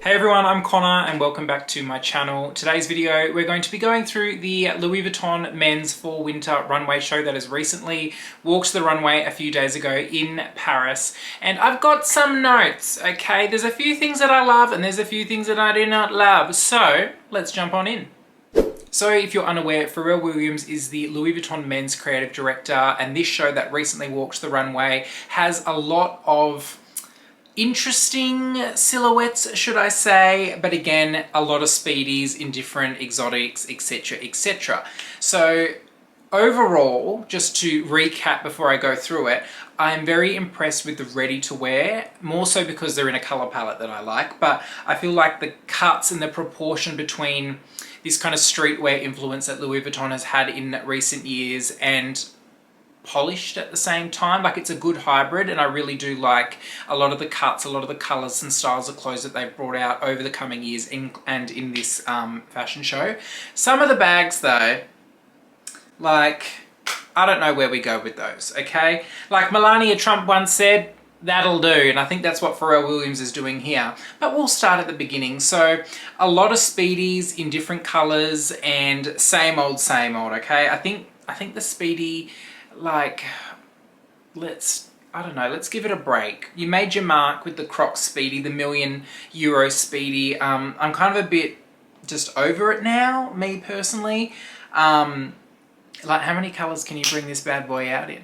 Hey everyone, I'm Connor and welcome back to my channel. Today's video, we're going to be going through the Louis Vuitton men's fall-winter runway show that has recently walked the runway a few days ago in Paris. And I've got some notes, okay? There's a few things that I love and there's a few things that I do not love. So let's jump on in. So if you're unaware, Pharrell Williams is the Louis Vuitton men's creative director, and this show that recently walked the runway has a lot of interesting silhouettes, should I say, but again, a lot of Speedies in different exotics, etc, etc. So overall, just to recap before I go through it, I'm very impressed with the ready-to-wear, more so because they're in a color palette that I like, but I feel like the cuts and the proportion between this kind of streetwear influence that Louis Vuitton has had in recent years and polished at the same time, like it's a good hybrid, and I really do like a lot of the cuts, a lot of the colors and styles of clothes that they've brought out over the coming years and in this fashion show. Some of the bags though, like, I don't know where we go with those, okay? Like Melania Trump once said, that'll do, and I think that's what Pharrell Williams is doing here. But we'll start at the beginning. So a lot of Speedies in different colors and same old, okay? I think the Speedy, like, I don't know, let's give it a break. You made your mark with the Crocs Speedy, the €1 million Speedy. I'm kind of a bit just over it now, me personally. Like, how many colors can you bring this bad boy out in?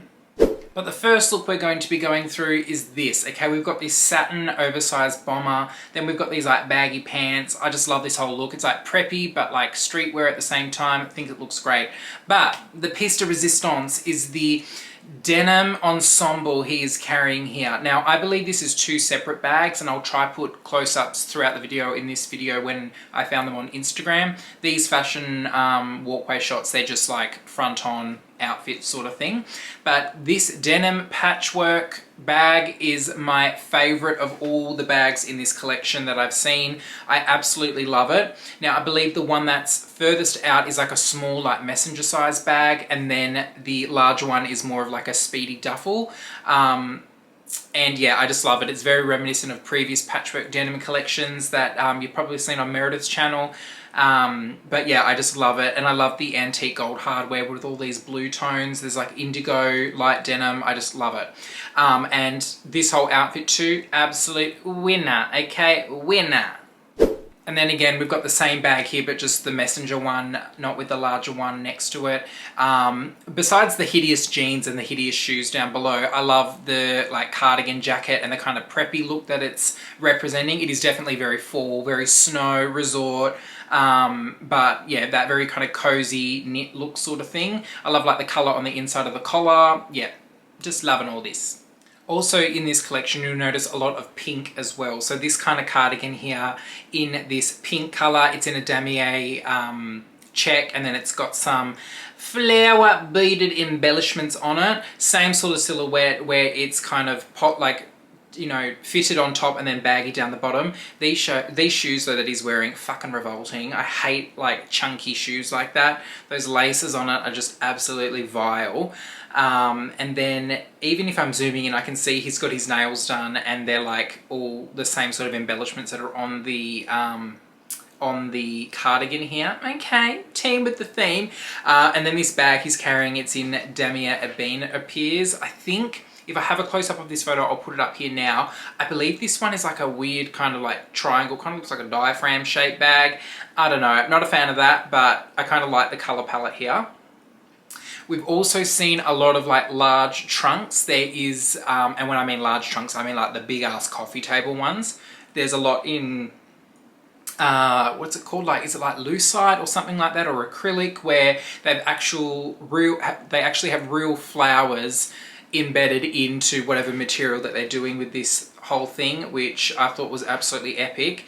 But the first look we're going to be going through is this, okay? We've got this satin oversized bomber, then we've got these like baggy pants. I just love this whole look. It's like preppy, but like streetwear at the same time. I think it looks great. But the piece de resistance is the denim ensemble he is carrying here. Now, I believe this is two separate bags, and I'll try put close-ups throughout the video in this video when I found them on Instagram. These fashion walkway shots, they're just like front-on outfit sort of thing. But this denim patchwork bag is my favorite of all the bags in this collection that I've seen. I absolutely love it. Now, I believe the one that's furthest out is like a small, like messenger size bag, and then the larger one is more of like a Speedy duffel. And yeah, I just love it. It's very reminiscent of previous patchwork denim collections that you've probably seen on Meredith's channel. But yeah, I just love it. And I love the antique gold hardware with all these blue tones. There's like indigo, light denim. I just love it. And this whole outfit too, absolute winner, okay? Winner. And then again, we've got the same bag here, but just the messenger one, not with the larger one next to it. Besides the hideous jeans and the hideous shoes down below, I love the like cardigan jacket and the kind of preppy look that it's representing. It is definitely very fall, very snow, resort. But yeah, that very kind of cozy knit look sort of thing. I love like the color on the inside of the collar. Yeah, just loving all this. Also in this collection, you'll notice a lot of pink as well. So this kind of cardigan here in this pink color, it's in a damier check, and then it's got some flower beaded embellishments on it. Same sort of silhouette where it's kind of fitted on top and then baggy down the bottom. These shoes though that he's wearing, fucking revolting. I hate like chunky shoes like that. Those laces on it are just absolutely vile. And then even if I'm zooming in, I can see he's got his nails done, and they're like all the same sort of embellishments that are on the cardigan here. Okay, team with the theme. And then this bag he's carrying, it's in damier ebene, it appears. I think if I have a close-up of this photo, I'll put it up here now. I believe this one is like a weird kind of like triangle, kind of looks like a diaphragm shaped bag. I don't know, not a fan of that, but I kind of like the color palette here. We've also seen a lot of like large trunks. There is, and when I mean large trunks, I mean like the big ass coffee table ones. There's a lot in, what's it called? Like, is it like lucite or something like that, or acrylic, where they actually have real flowers embedded into whatever material that they're doing with this whole thing, which I thought was absolutely epic.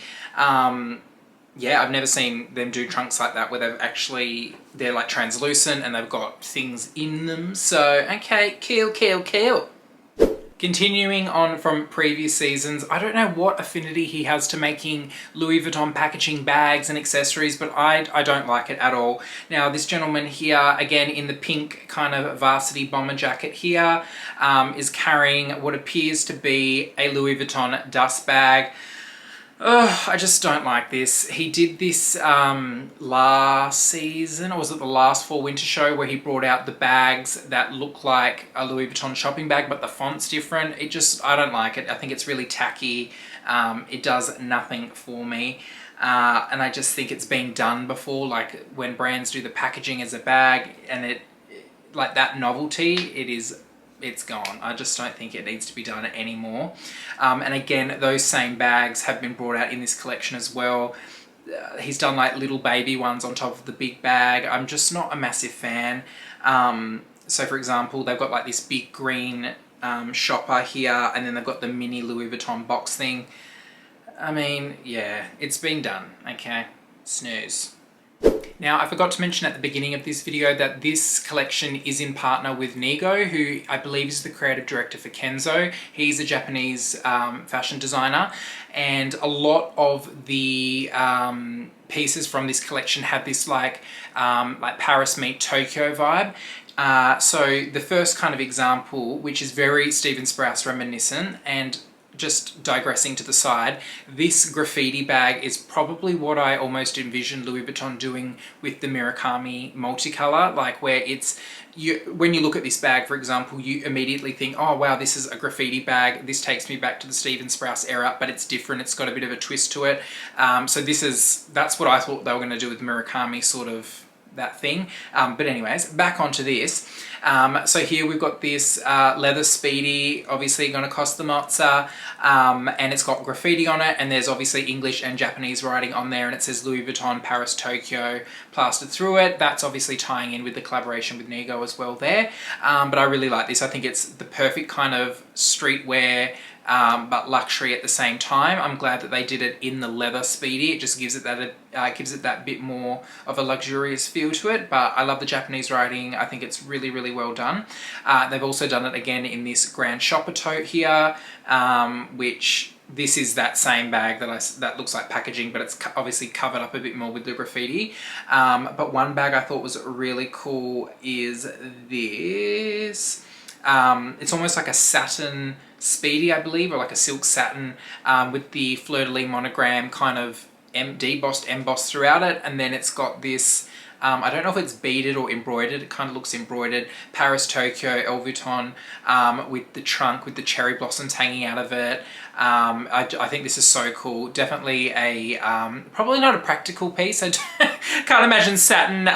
Yeah, I've never seen them do trunks like that where they're like translucent and they've got things in them. So, okay, cool. Continuing on from previous seasons, I don't know what affinity he has to making Louis Vuitton packaging bags and accessories, but I don't like it at all. Now, this gentleman here, again in the pink kind of varsity bomber jacket here, is carrying what appears to be a Louis Vuitton dust bag. Oh, I just don't like this. He did this last season, or was it the last fall winter show, where he brought out the bags that look like a Louis Vuitton shopping bag, but the font's different. I don't like it. I think it's really tacky. It does nothing for me. And I just think it's been done before, like when brands do the packaging as a bag and like that novelty, it's gone. I just don't think it needs to be done anymore. And again, those same bags have been brought out in this collection as well. He's done like little baby ones on top of the big bag. I'm just not a massive fan. So for example, they've got like this big green shopper here, and then they've got the mini Louis Vuitton box thing. I mean, yeah, it's been done, okay? Snooze. Now, I forgot to mention at the beginning of this video that this collection is in partner with Nigo, who I believe is the creative director for Kenzo. He's a Japanese fashion designer, and a lot of the pieces from this collection have this like Paris meet Tokyo vibe. So the first kind of example, which is very Stephen Sprouse reminiscent, and just digressing to the side, this graffiti bag is probably what I almost envisioned Louis Vuitton doing with the Murakami multicolor, like where when you look at this bag, for example, you immediately think, oh wow, this is a graffiti bag. This takes me back to the Stephen Sprouse era, but it's different. It's got a bit of a twist to it. So that's what I thought they were going to do with Murakami, sort of that thing. But anyways, back onto this. So here we've got this leather Speedy, obviously going to cost the mozza, and it's got graffiti on it, and there's obviously English and Japanese writing on there, and it says Louis Vuitton Paris Tokyo plastered through it. That's obviously tying in with the collaboration with Nigo as well there. But I really like this. I think it's the perfect kind of streetwear, but luxury at the same time. I'm glad that they did it in the leather Speedy. It just gives it that bit more of a luxurious feel to it. But I love the Japanese writing. I think it's really, really well done. They've also done it again in this Grand Shopper tote here, which this is that same bag that looks like packaging, but it's obviously covered up a bit more with the graffiti. But one bag I thought was really cool is this. It's almost like a satin Speedy, I believe, or like a silk satin, with the fleur-de-lis monogram kind of embossed throughout it, and then it's got this, I don't know if it's beaded or embroidered, it kind of looks embroidered, Paris Tokyo El Vuitton, with the trunk with the cherry blossoms hanging out of it. I think this is so cool. Definitely a probably not a practical piece. I can't imagine satin,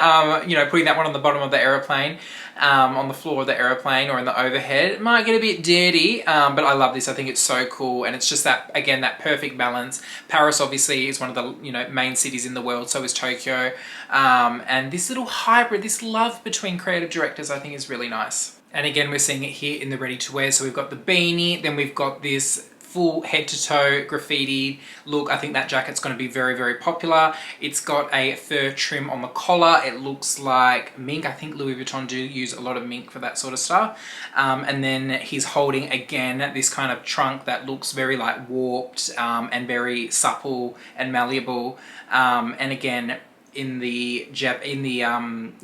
putting that one on the bottom of the aeroplane, on the floor of the aeroplane or in the overhead. It might get a bit dirty, but I love this. I think it's so cool, and it's just that, again, that perfect balance. Paris obviously is one of the main cities in the world, so is Tokyo, and this little hybrid, this love between creative directors, I think is really nice. And again, we're seeing it here in the ready to wear. So we've got the beanie, then we've got this full head to toe graffiti look. I think that jacket's going to be very, very popular. It's got a fur trim on the collar. It looks like mink. I think Louis Vuitton do use a lot of mink for that sort of stuff. And then he's holding, again, this kind of trunk that looks very like warped, and very supple and malleable. And again, in the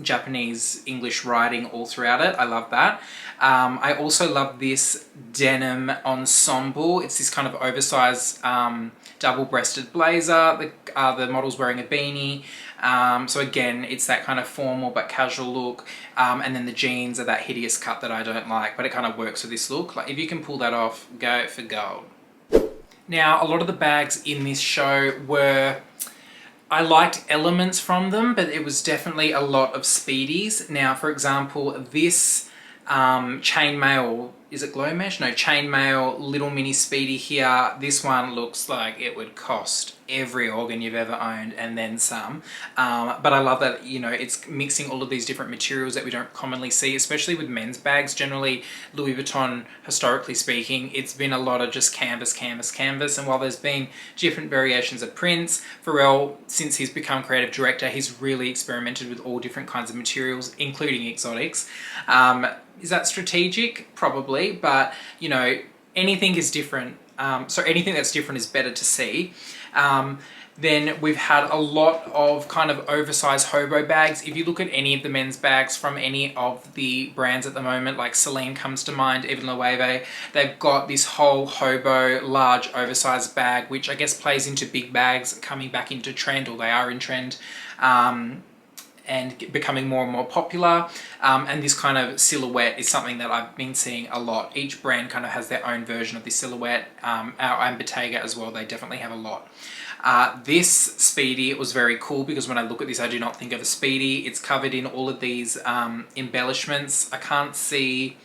Japanese English writing all throughout it. I love that. I also love this denim ensemble. It's this kind of oversized double-breasted blazer. The model's wearing a beanie. So again, it's that kind of formal but casual look. And then the jeans are that hideous cut that I don't like, but it kind of works with this look. Like, if you can pull that off, go for gold. Now, a lot of the bags in this show I liked elements from them, but it was definitely a lot of Speedies. Now, for example, this chainmail, is it glow mesh? No, chainmail little mini Speedy here. This one looks like it would cost every organ you've ever owned and then some. But I love that, it's mixing all of these different materials that we don't commonly see, especially with men's bags. Generally, Louis Vuitton, historically speaking, it's been a lot of just canvas, canvas, canvas. And while there's been different variations of prints, Pharrell, since he's become creative director, he's really experimented with all different kinds of materials, including exotics. Is that strategic? Probably, but anything is different. so anything that's different is better to see. Then we've had a lot of kind of oversized hobo bags. If you look at any of the men's bags from any of the brands at the moment, like Celine comes to mind, even Loewe, they've got this whole hobo large oversized bag, which I guess plays into big bags coming back into trend, or they are in trend. And becoming more and more popular, and this kind of silhouette is something that I've been seeing a lot. Each brand kind of has their own version of this silhouette. And Bottega as well, they definitely have a lot. This Speedy, it was very cool because when I look at this, I do not think of a Speedy. It's covered in all of these embellishments. I can't see,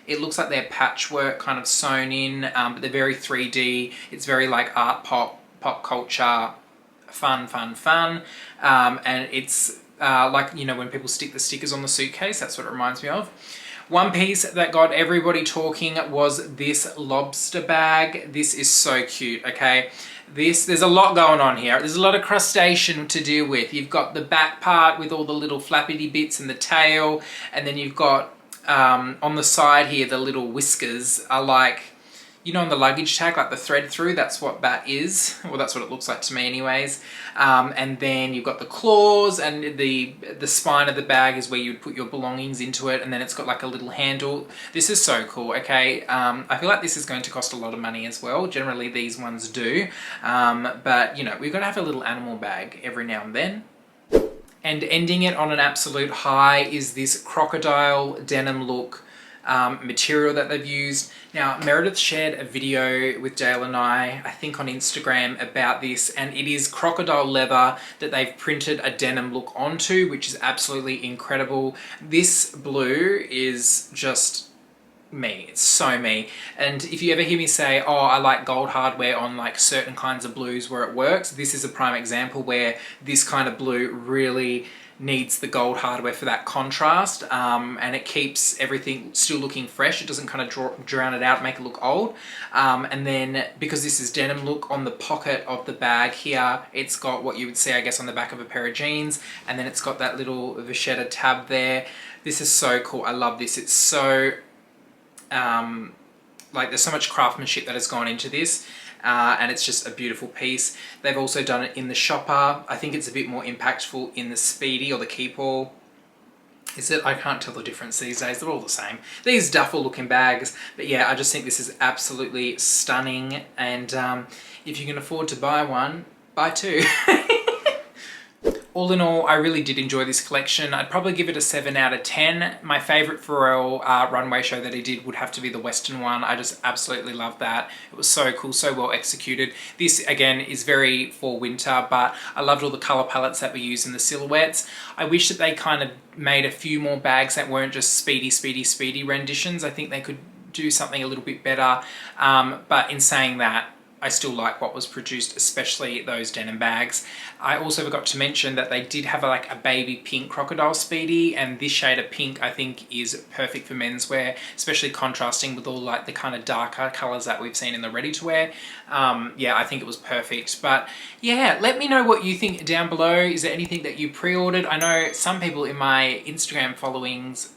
it looks like they're patchwork kind of sewn in, but they're very 3D. It's very like art pop culture, fun. And it's like, you know, when people stick the stickers on the suitcase, that's what it reminds me of. One piece that got everybody talking was this lobster bag. This is so cute, okay? There's a lot going on here. There's a lot of crustacean to deal with. You've got the back part with all the little flappity bits and the tail, and then you've got on the side here, the little whiskers are like, you know, on the luggage tag, like the thread through, that's what that is. Well, that's what it looks like to me anyways. And then you've got the claws, and the spine of the bag is where you would put your belongings into it, and then it's got like a little handle. This is so cool, okay? I feel like this is going to cost a lot of money as well. Generally, these ones do. But, you know, we've got to have a little animal bag every now and then. And ending it on an absolute high is this crocodile denim look material that they've used. Now, Meredith shared a video with Dale and I think on Instagram about this, and it is crocodile leather that they've printed a denim look onto, which is absolutely incredible. This blue is just me. It's so me. And if you ever hear me say, oh, I like gold hardware on like certain kinds of blues where it works, this is a prime example where this kind of blue really needs the gold hardware for that contrast, and it keeps everything still looking fresh. It doesn't kind of drown it out, make it look old. And then because this is denim look, on the pocket of the bag here, it's got what you would see, I guess, on the back of a pair of jeans, and then it's got that little vachetta tab there. This is so cool. I love this. It's so like, there's so much craftsmanship that has gone into this. And it's just a beautiful piece. They've also done it in the shopper. I think it's a bit more impactful in the Speedy or the Keepall. Is it? I can't tell the difference these days. They're all the same. These duffel looking bags. But yeah, I just think this is absolutely stunning. And if you can afford to buy one, buy two. All in all, I really did enjoy this collection. I'd probably give it a 7 out of 10. My favorite Pharrell runway show that he did would have to be the Western one. I just absolutely love that. It was so cool, so well executed. This, again, is very for winter, but I loved all the color palettes that were used in the silhouettes. I wish that they kind of made a few more bags that weren't just Speedy renditions. I think they could do something a little bit better. But in saying that, I still like what was produced, especially those denim bags. I also forgot to mention that they did have like a baby pink crocodile Speedy, and this shade of pink I think is perfect for menswear, especially contrasting with all like the kind of darker colors that we've seen in the ready-to-wear. Yeah, I think it was perfect. But yeah, let me know what you think down below. Is there anything that you pre-ordered? I know some people in my Instagram followings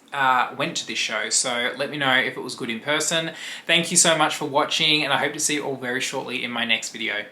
went to this show, so let me know if it was good in person. Thank you so much for watching, and I hope to see you all very shortly in my next video.